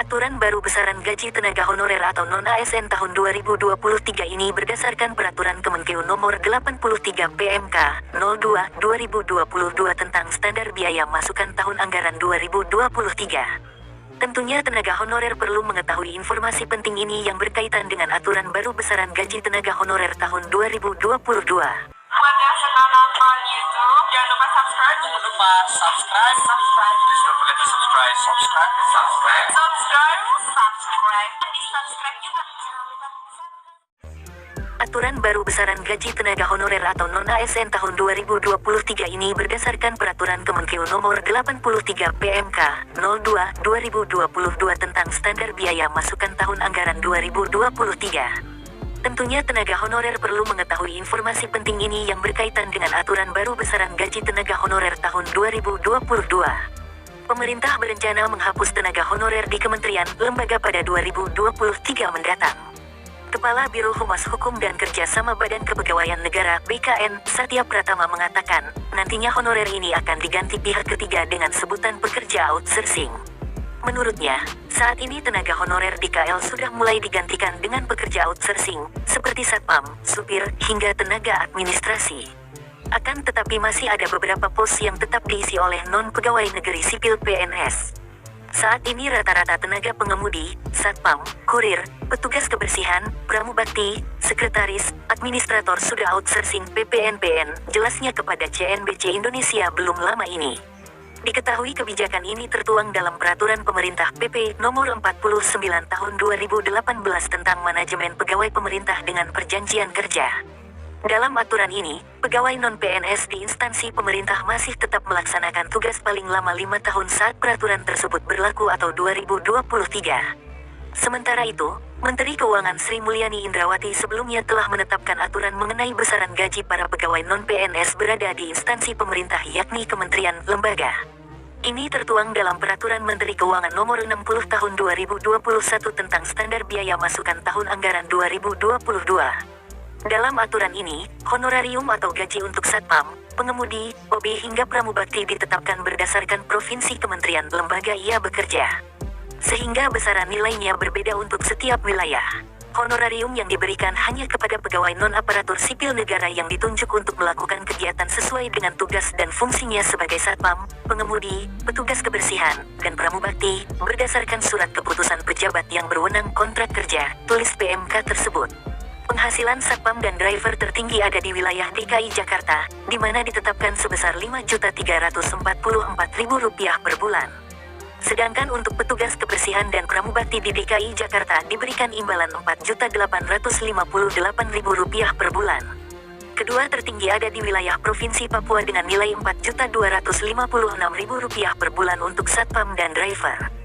Aturan baru besaran gaji tenaga honorer atau non-ASN tahun 2023 ini berdasarkan Peraturan Kemenkeu Nomor 83 PMK 02/2022 tentang standar biaya masukan tahun anggaran 2023. Tentunya tenaga honorer perlu mengetahui informasi penting ini yang berkaitan dengan aturan baru besaran gaji tenaga honorer tahun 2022. Buat yang sedang nonton YouTube, jangan lupa subscribe. Please don't forget to subscribe. Di subscribe juga. Jangan lupa. Aturan baru besaran gaji tenaga honorer atau non-ASN tahun 2023 ini berdasarkan Peraturan Kemenkeu Nomor 83 PMK 02/2022 tentang standar biaya masukan tahun anggaran 2023. Tentunya tenaga honorer perlu mengetahui informasi penting ini yang berkaitan dengan aturan baru besaran gaji tenaga honorer tahun 2022. Pemerintah berencana menghapus tenaga honorer di kementerian, lembaga pada 2023 mendatang. Kepala Biro Humas Hukum dan Kerjasama Badan Kepegawaian Negara (BKN) Satya Pratama mengatakan, nantinya honorer ini akan diganti pihak ketiga dengan sebutan pekerja outsourcing. Menurutnya, saat ini tenaga honorer di KL sudah mulai digantikan dengan pekerja outsourcing, seperti satpam, supir, hingga tenaga administrasi. Akan tetapi masih ada beberapa pos yang tetap diisi oleh non-pegawai negeri sipil PNS. Saat ini rata-rata tenaga pengemudi, satpam, kurir, petugas kebersihan, pramubakti, sekretaris, administrator sudah outsourcing PPNPN, jelasnya kepada CNBC Indonesia belum lama ini. Diketahui kebijakan ini tertuang dalam Peraturan Pemerintah PP Nomor 49 Tahun 2018 tentang Manajemen Pegawai Pemerintah dengan Perjanjian Kerja. Dalam aturan ini, pegawai non-PNS di instansi pemerintah masih tetap melaksanakan tugas paling lama 5 tahun saat peraturan tersebut berlaku atau 2023. Sementara itu, Menteri Keuangan Sri Mulyani Indrawati sebelumnya telah menetapkan aturan mengenai besaran gaji para pegawai non-PNS berada di instansi pemerintah yakni kementerian, lembaga. Ini tertuang dalam Peraturan Menteri Keuangan Nomor 60 Tahun 2021 tentang standar biaya masukan tahun anggaran 2022. Dalam aturan ini, honorarium atau gaji untuk satpam, pengemudi, OB hingga pramubakti ditetapkan berdasarkan provinsi kementerian lembaga ia bekerja. Sehingga besaran nilainya berbeda untuk setiap wilayah. Honorarium yang diberikan hanya kepada pegawai non-aparatur sipil negara yang ditunjuk untuk melakukan kegiatan sesuai dengan tugas dan fungsinya sebagai satpam, pengemudi, petugas kebersihan, dan pramubakti, berdasarkan surat keputusan pejabat yang berwenang kontrak kerja, tulis PMK tersebut. Penghasilan satpam dan driver tertinggi ada di wilayah DKI Jakarta, di mana ditetapkan sebesar Rp5.344.000 per bulan. Sedangkan untuk petugas kebersihan dan pramubakti di DKI Jakarta diberikan imbalan Rp4.858.000 per bulan. Kedua tertinggi ada di wilayah Provinsi Papua dengan nilai Rp4.256.000 per bulan untuk satpam dan driver.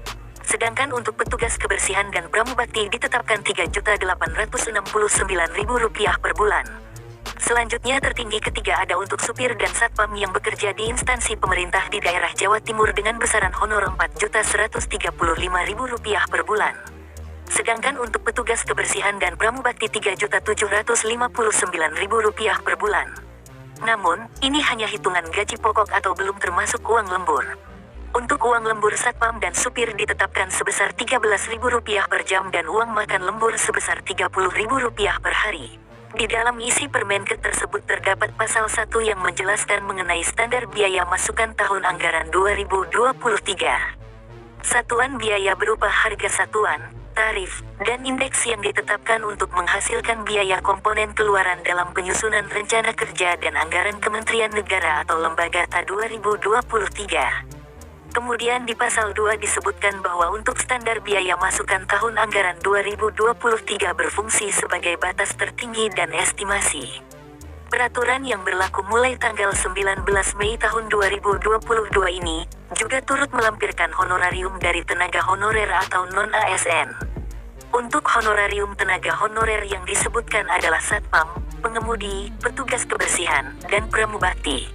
Sedangkan untuk petugas kebersihan dan pramubakti ditetapkan Rp3.869.000 per bulan. Selanjutnya tertinggi ketiga ada untuk supir dan satpam yang bekerja di instansi pemerintah di daerah Jawa Timur dengan besaran honor Rp4.135.000 per bulan. Sedangkan untuk petugas kebersihan dan pramubakti Rp3.759.000 per bulan. Namun, ini hanya hitungan gaji pokok atau belum termasuk uang lembur. Untuk uang lembur satpam dan supir ditetapkan sebesar Rp13.000 per jam dan uang makan lembur sebesar Rp30.000 per hari. Di dalam isi Permenkes tersebut terdapat pasal 1 yang menjelaskan mengenai standar biaya masukan tahun anggaran 2023. Satuan biaya berupa harga satuan, tarif, dan indeks yang ditetapkan untuk menghasilkan biaya komponen keluaran dalam penyusunan rencana kerja dan anggaran Kementerian Negara atau Lembaga TA 2023. Kemudian di pasal 2 disebutkan bahwa untuk standar biaya masukan tahun anggaran 2023 berfungsi sebagai batas tertinggi dan estimasi. Peraturan yang berlaku mulai tanggal 19 Mei tahun 2022 ini, juga turut melampirkan honorarium dari tenaga honorer atau non-ASN. Untuk honorarium tenaga honorer yang disebutkan adalah satpam, pengemudi, petugas kebersihan, dan pramubakti.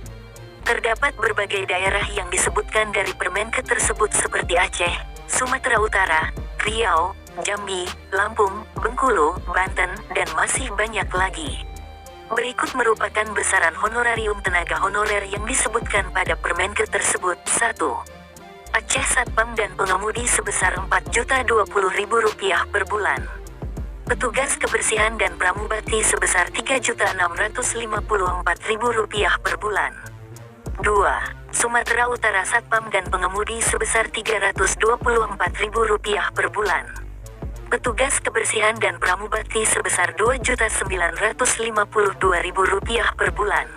Terdapat berbagai daerah yang disebutkan dari Permenkes tersebut seperti Aceh, Sumatera Utara, Riau, Jambi, Lampung, Bengkulu, Banten, dan masih banyak lagi. Berikut merupakan besaran honorarium tenaga honorer yang disebutkan pada Permenkes tersebut. 1. Aceh Satpam dan pengemudi sebesar Rp4.020.000 per bulan. Petugas kebersihan dan pramubakti sebesar Rp3.654.000 per bulan. 2. Sumatera Utara Satpam dan pengemudi sebesar Rp324.000 per bulan. Petugas kebersihan dan pramubakti sebesar Rp2.952.000 per bulan.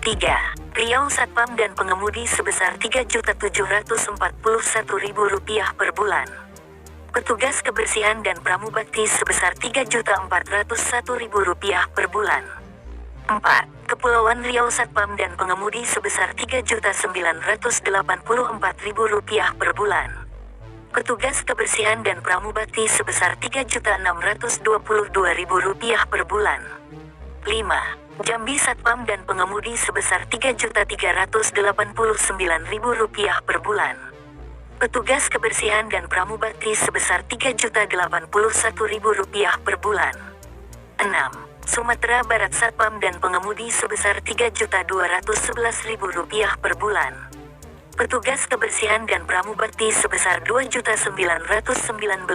3. Riau Satpam dan pengemudi sebesar Rp3.741.000 per bulan. Petugas kebersihan dan pramubakti sebesar Rp3.401.000 per bulan. 4. Kepulauan Riau Satpam dan pengemudi sebesar Rp3.984.000 per bulan. Petugas kebersihan dan pramubakti sebesar Rp3.622.000 per bulan. 5. Jambi Satpam dan pengemudi sebesar Rp3.389.000 per bulan. Petugas kebersihan dan pramubakti sebesar Rp3.081.000 per bulan. 6. Sumatera Barat Satpam dan pengemudi sebesar Rp3.211.000 per bulan. Petugas kebersihan dan pramubakti sebesar Rp2.919.000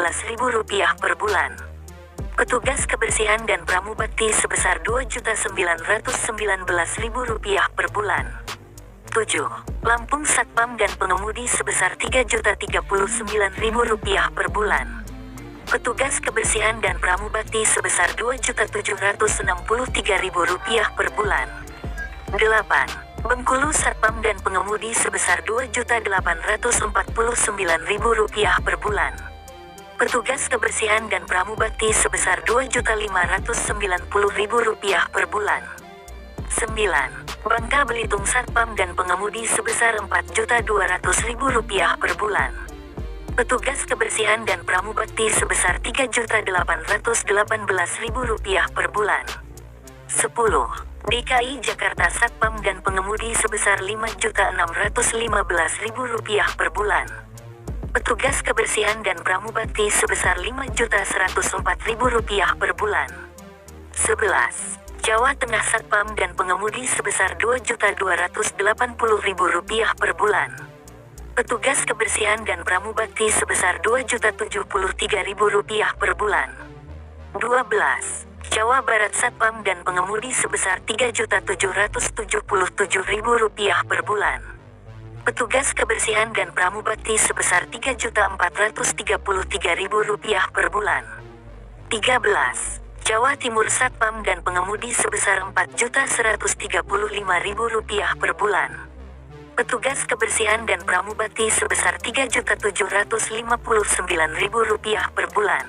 per bulan. Petugas kebersihan dan pramubakti sebesar Rp2.919.000 per bulan. 7. Lampung Satpam dan pengemudi sebesar Rp3.039.000 per bulan. Petugas kebersihan dan pramubakti sebesar Rp2.763.000 per bulan. 8. Bengkulu Satpam dan pengemudi sebesar Rp2.849.000 per bulan. Petugas kebersihan dan pramubakti sebesar Rp2.590.000 per bulan. 9. Bangka Belitung Satpam dan pengemudi sebesar Rp4.200.000 per bulan. Petugas kebersihan dan pramubakti sebesar Rp3.818.000 per bulan. 10. DKI Jakarta Satpam dan pengemudi sebesar Rp5.615.000 per bulan. Petugas kebersihan dan pramubakti sebesar Rp5.104.000 per bulan. 11. Jawa Tengah Satpam dan pengemudi sebesar Rp2.280.000 per bulan. Petugas kebersihan dan pramubakti sebesar Rp2.073.000 per bulan. 12. Jawa Barat Satpam dan pengemudi sebesar Rp3.777.000 per bulan. Petugas kebersihan dan pramubakti sebesar Rp3.433.000 per bulan. 13. Jawa Timur Satpam dan pengemudi sebesar Rp4.135.000 per bulan. Petugas kebersihan dan pramubakti sebesar Rp3.759.000 per bulan.